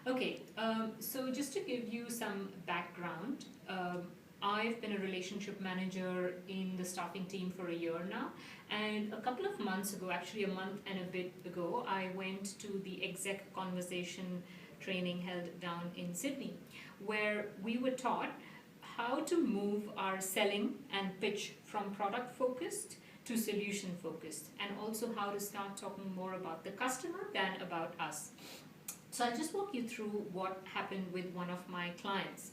Okay, so just to give you some background, I've been a relationship manager in the staffing team for a year now, and a couple of months ago, actually a month and a bit ago, I went to the exec conversation training held down in Sydney, where we were taught how to move our selling and pitch from product focused to solution focused, and also how to start talking more about the customer than about us. So I'll just walk you through what happened with one of my clients.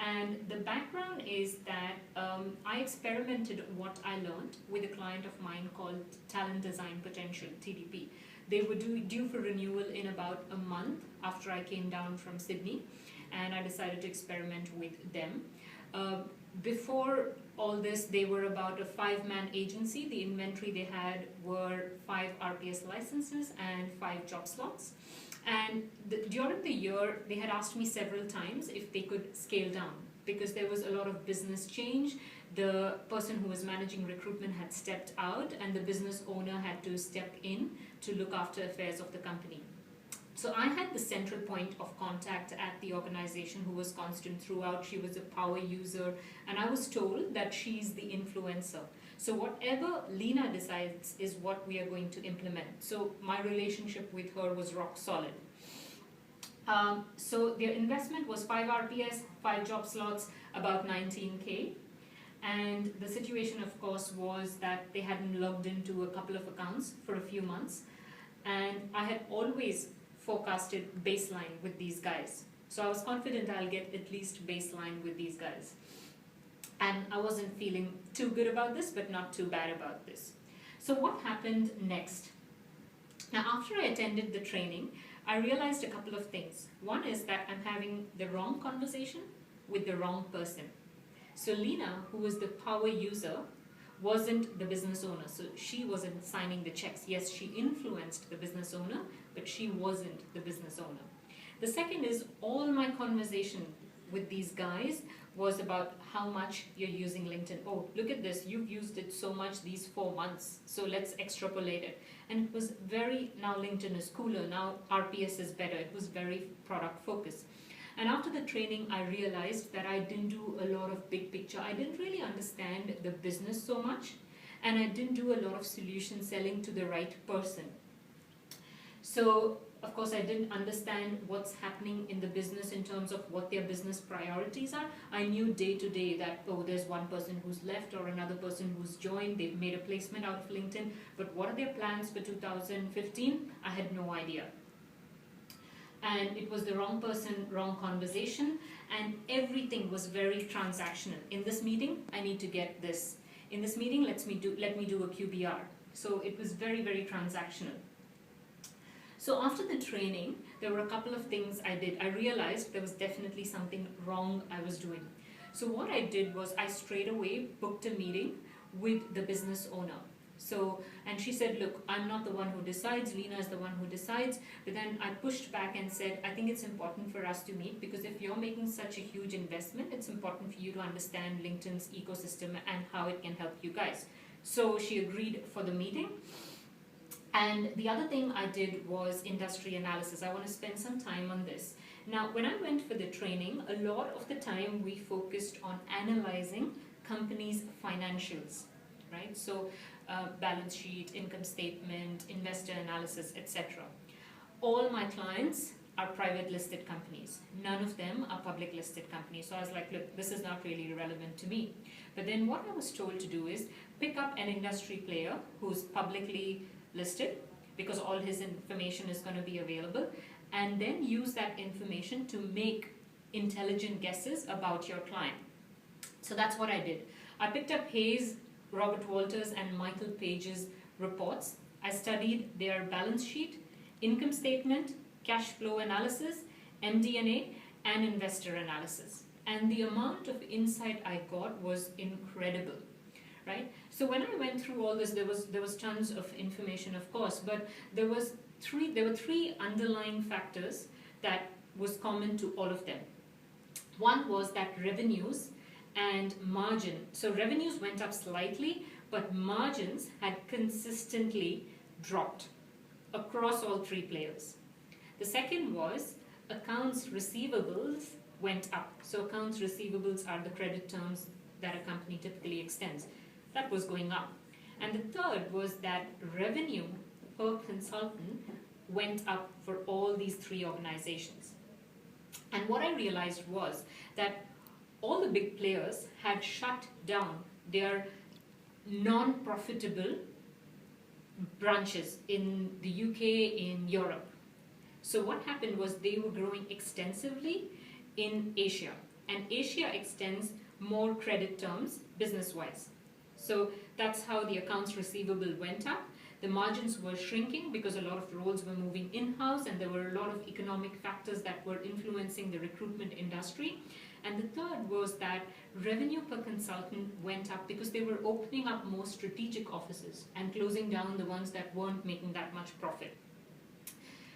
And the background is that I experimented what I learned with a client of mine called Talent Design Potential, TDP. They were due for renewal in about a month after I came down from Sydney, and I decided to experiment with them. Before all this, they were about a 5-man agency. The inventory they had were 5 RPS licenses and 5 job slots. And during the year, they had asked me several times if they could scale down because there was a lot of business change. The person who was managing recruitment had stepped out, and the business owner had to step in to look after affairs of the company. So I had the central point of contact at the organization who was constant throughout. She was a power user, and I was told that she's the influencer. So whatever Lena decides is what we are going to implement. So my relationship with her was rock solid. So their investment was 5 RPS, 5 job slots, about 19K. And the situation, of course, was that they hadn't logged into a couple of accounts for a few months. And I had always forecasted baseline with these guys. So I was confident I'll get at least baseline with these guys. And I wasn't feeling too good about this, but not too bad about this. So what happened next? Now, after I attended the training, I realized a couple of things. One is that I'm having the wrong conversation with the wrong person. So Lena, who was the power user, wasn't the business owner. So she wasn't signing the checks. Yes, she influenced the business owner, but she wasn't the business owner. The second is all my conversation with these guys was about how much you're using LinkedIn. Oh, look at this, you've used it so much these 4 months, so let's extrapolate it. And it was very, now LinkedIn is cooler, now RPS is better. It was very product focused. And after the training, I realized that I didn't do a lot of big picture. I didn't really understand the business so much, and I didn't do a lot of solution selling to the right person. So, of course, I didn't understand what's happening in the business in terms of what their business priorities are. I knew day to day that, oh, there's one person who's left or another person who's joined, they've made a placement out of LinkedIn, but what are their plans for 2015? I had no idea. And it was the wrong person, wrong conversation, and everything was very transactional. In this meeting, I need to get this. In this meeting, let me do a QBR. So it was very, very transactional. So after the training, there were a couple of things I did. I realized there was definitely something wrong I was doing. So what I did was I straight away booked a meeting with the business owner. So, and she said, look, I'm not the one who decides, Lena is the one who decides. But then I pushed back and said, I think it's important for us to meet because if you're making such a huge investment, it's important for you to understand LinkedIn's ecosystem and how it can help you guys. So she agreed for the meeting. And the other thing I did was industry analysis. I want to spend some time on this. Now, when I went for the training, a lot of the time we focused on analyzing companies' financials, right? So balance sheet, income statement, investor analysis, etc. All my clients are private listed companies. None of them are public listed companies. So I was like, look, this is not really relevant to me. But then what I was told to do is pick up an industry player who's publicly listed because all his information is going to be available, and then use that information to make intelligent guesses about your client. So that's what I did. I picked up Hayes, Robert Walters, and Michael Page's reports. I studied their balance sheet, income statement, cash flow analysis, MD&A, and investor analysis. And the amount of insight I got was incredible. Right? So when I went through all this, there was tons of information, of course, but there were three underlying factors that was common to all of them. One was that revenues and margin. So revenues went up slightly, but margins had consistently dropped across all three players. The second was accounts receivables went up. So accounts receivables are the credit terms that a company typically extends. That was going up. And the third was that revenue per consultant went up for all these three organizations. And what I realized was that all the big players had shut down their non-profitable branches in the UK, in Europe. So what happened was they were growing extensively in Asia. And Asia extends more credit terms business-wise. So that's how the accounts receivable went up. The margins were shrinking because a lot of roles were moving in-house, and there were a lot of economic factors that were influencing the recruitment industry. And the third was that revenue per consultant went up because they were opening up more strategic offices and closing down the ones that weren't making that much profit.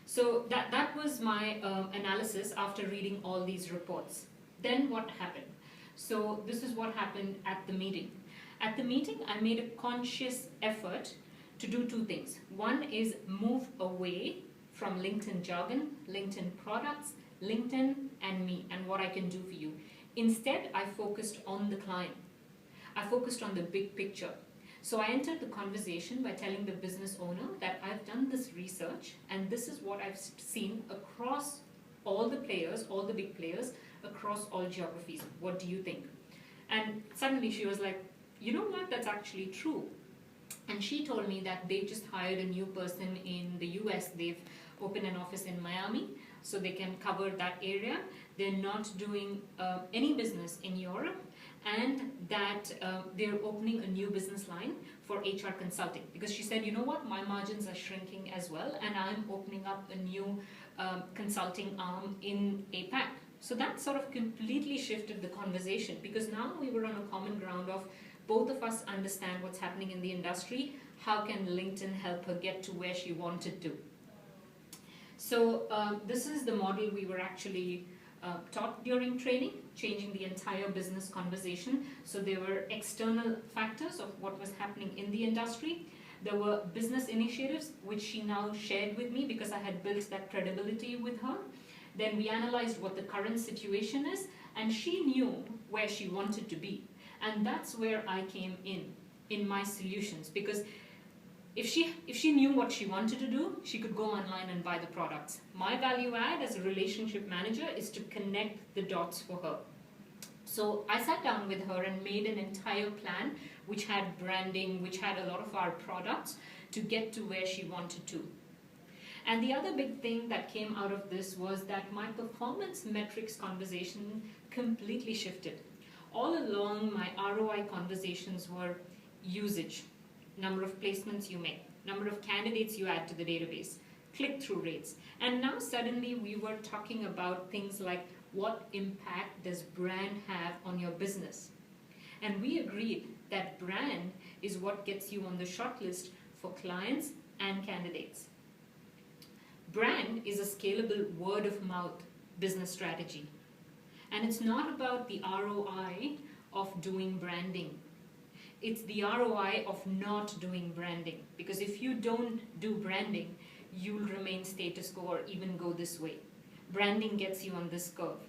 So that was my analysis after reading all these reports. Then what happened? So this is what happened at the meeting. At the meeting, I made a conscious effort to do two things. One is move away from LinkedIn jargon, LinkedIn products, LinkedIn and me, and what I can do for you. Instead, I focused on the client. I focused on the big picture. So I entered the conversation by telling the business owner that I've done this research and this is what I've seen across all the players, all the big players, across all geographies. What do you think? And suddenly she was like, you know what, that's actually true. And she told me that they just hired a new person in the US. They've opened an office in Miami so they can cover that area. They're not doing any business in Europe, and that they're opening a new business line for HR consulting. Because she said, you know what, my margins are shrinking as well, and I'm opening up a new consulting arm in APAC. So that sort of completely shifted the conversation, because now we were on a common ground of both of us understand what's happening in the industry. How can LinkedIn help her get to where she wanted to? So this is the model we were actually taught during training, changing the entire business conversation. So there were external factors of what was happening in the industry. There were business initiatives, which she now shared with me because I had built that credibility with her. Then we analyzed what the current situation is, and she knew where she wanted to be. And that's where I came in my solutions, because if she knew what she wanted to do, she could go online and buy the products. My value add as a relationship manager is to connect the dots for her. So I sat down with her and made an entire plan which had branding, which had a lot of our products to get to where she wanted to. And the other big thing that came out of this was that my performance metrics conversation completely shifted. All along, my ROI conversations were usage, number of placements you make, number of candidates you add to the database, click-through rates. And now suddenly we were talking about things like, what impact does brand have on your business? And we agreed that brand is what gets you on the shortlist for clients and candidates. Brand is a scalable word-of-mouth business strategy. And it's not about the ROI of doing branding. It's the ROI of not doing branding. Because if you don't do branding, you'll remain status quo or even go this way. Branding gets you on this curve.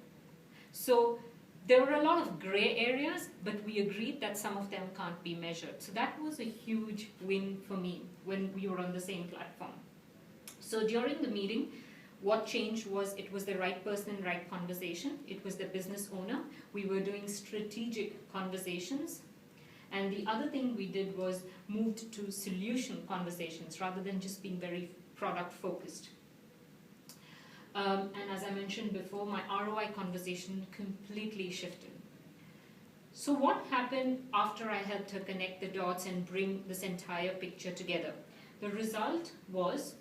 So there were a lot of gray areas, but we agreed that some of them can't be measured. So that was a huge win for me when we were on the same platform. So during the meeting, what changed was it was the right person, right conversation. It was the business owner. We were doing strategic conversations. And the other thing we did was moved to solution conversations rather than just being very product focused. And as I mentioned before, my ROI conversation completely shifted. So what happened after I helped her connect the dots and bring this entire picture together? The result was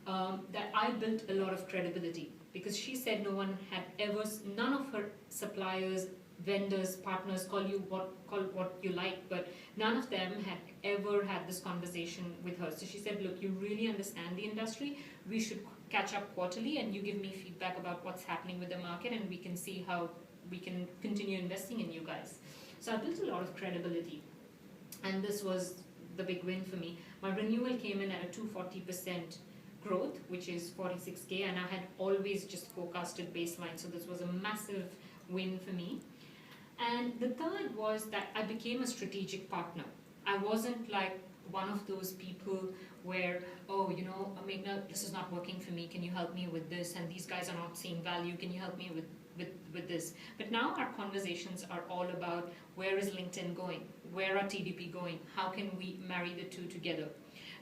that I built a lot of credibility, because she said none of her suppliers, vendors, partners, call what you like, but none of them had ever had this conversation with her. So she said, look, you really understand the industry. We should catch up quarterly and you give me feedback about what's happening with the market, and we can see how we can continue investing in you guys. So I built a lot of credibility, and this was the big win for me. My renewal came in at a 240% growth, which is 46K, and I had always just forecasted baseline, so this was a massive win for me. And the third was that I became a strategic partner. I wasn't like one of those people where, oh, you know, Meghna, this is not working for me, can you help me with this? And these guys are not seeing value, can you help me with this? But now our conversations are all about where is LinkedIn going? Where are TDP going? How can we marry the two together?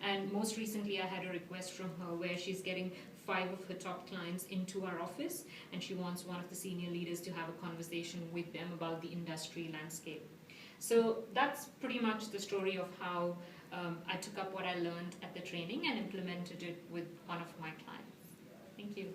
And most recently I had a request from her where she's getting 5 of her top clients into our office, and she wants one of the senior leaders to have a conversation with them about the industry landscape. So that's pretty much the story of how I took up what I learned at the training and implemented it with one of my clients. Thank you.